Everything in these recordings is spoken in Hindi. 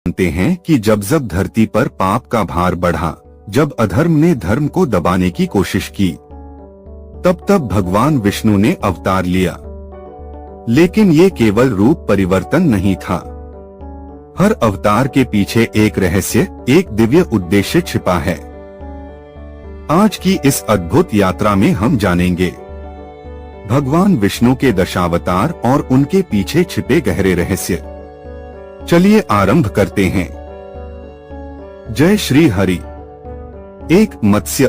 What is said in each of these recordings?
जानते हैं कि जब धरती पर पाप का भार बढ़ा, जब अधर्म ने धर्म को दबाने की कोशिश की, तब भगवान विष्णु ने अवतार लिया। लेकिन ये केवल रूप परिवर्तन नहीं था। हर अवतार के पीछे एक रहस्य, एक दिव्य उद्देश्य छिपा है। आज की इस अद्भुत यात्रा में हम जानेंगे भगवान विष्णु के दशावतार और उनके पीछे छिपे गहरे रहस्य। चलिए आरंभ करते हैं। जय श्री हरि। एक मत्स्य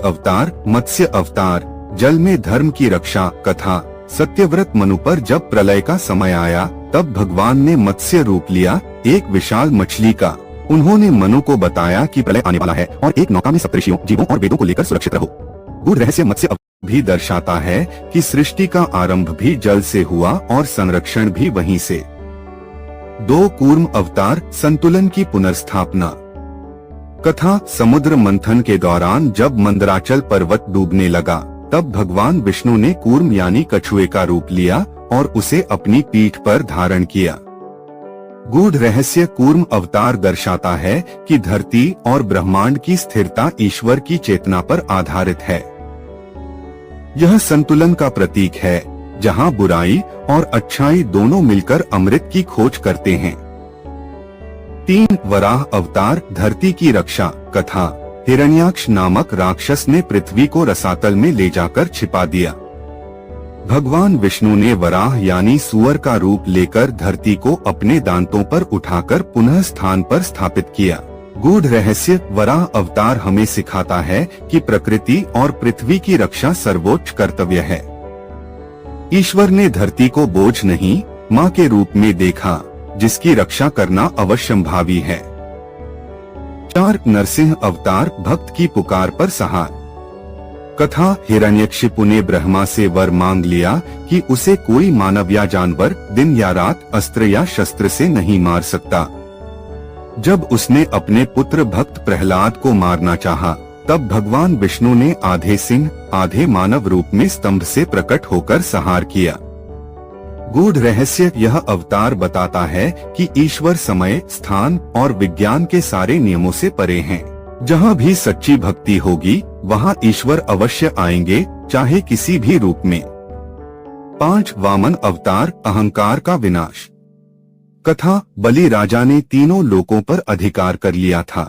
अवतार जल में धर्म की रक्षा कथा। सत्यव्रत मनु पर जब प्रलय का समय आया, तब भगवान ने मत्स्य रूप लिया, एक विशाल मछली का। उन्होंने मनु को बताया कि प्रलय आने वाला है और एक नौका में सप्तऋषियों, जीवों और वेदों को लेकर सुरक्षित रहो। गूढ़ रहस्य मत्स्य भी दर्शाता है कि सृष्टि का आरंभ भी जल से हुआ और संरक्षण भी वहीं से। 2 कूर्म अवतार, संतुलन की पुनर्स्थापना कथा। समुद्र मंथन के दौरान जब मंदराचल पर्वत डूबने लगा, तब भगवान विष्णु ने कूर्म यानी कछुए का रूप लिया और उसे अपनी पीठ पर धारण किया। गूढ़ रहस्य कूर्म अवतार दर्शाता है कि धरती और ब्रह्मांड की स्थिरता ईश्वर की चेतना पर आधारित है। यह संतुलन का प्रतीक है, जहां बुराई और अच्छाई दोनों मिलकर अमृत की खोज करते हैं। 3 वराह अवतार, धरती की रक्षा कथा। हिरण्याक्ष नामक राक्षस ने पृथ्वी को रसातल में ले जाकर छिपा दिया। भगवान विष्णु ने वराह यानी सूअर का रूप लेकर धरती को अपने दांतों पर उठाकर पुनः स्थान पर स्थापित किया। गूढ़ रहस्य वराह अवतार हमें सिखाता है कि प्रकृति और पृथ्वी की रक्षा सर्वोच्च कर्तव्य है। ईश्वर ने धरती को बोझ नहीं, मां के रूप में देखा, जिसकी रक्षा करना अवश्यंभावी है। 4 नरसिंह अवतार, भक्त की पुकार पर सहार कथा। हिरण्यकशिपु ने ब्रह्मा से वर मांग लिया कि उसे कोई मानव या जानवर दिन या रात अस्त्र या शस्त्र से नहीं मार सकता। जब उसने अपने पुत्र भक्त प्रहलाद को मारना चाहा, तब भगवान विष्णु ने आधे सिंह आधे मानव रूप में स्तंभ से प्रकट होकर संहार किया। गूढ़ रहस्य यह अवतार बताता है कि ईश्वर समय, स्थान और विज्ञान के सारे नियमों से परे हैं। जहाँ भी सच्ची भक्ति होगी, वहाँ ईश्वर अवश्य आएंगे, चाहे किसी भी रूप में। 5 वामन अवतार, अहंकार का विनाश कथा। बलि राजा ने तीनों लोकों पर अधिकार कर लिया था।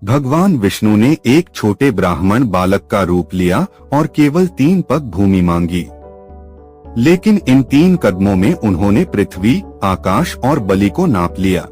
भगवान विष्णु ने एक छोटे ब्राह्मण बालक का रूप लिया और केवल 3 पग भूमि मांगी। लेकिन इन 3 कदमों में उन्होंने पृथ्वी, आकाश और बलि को नाप लिया।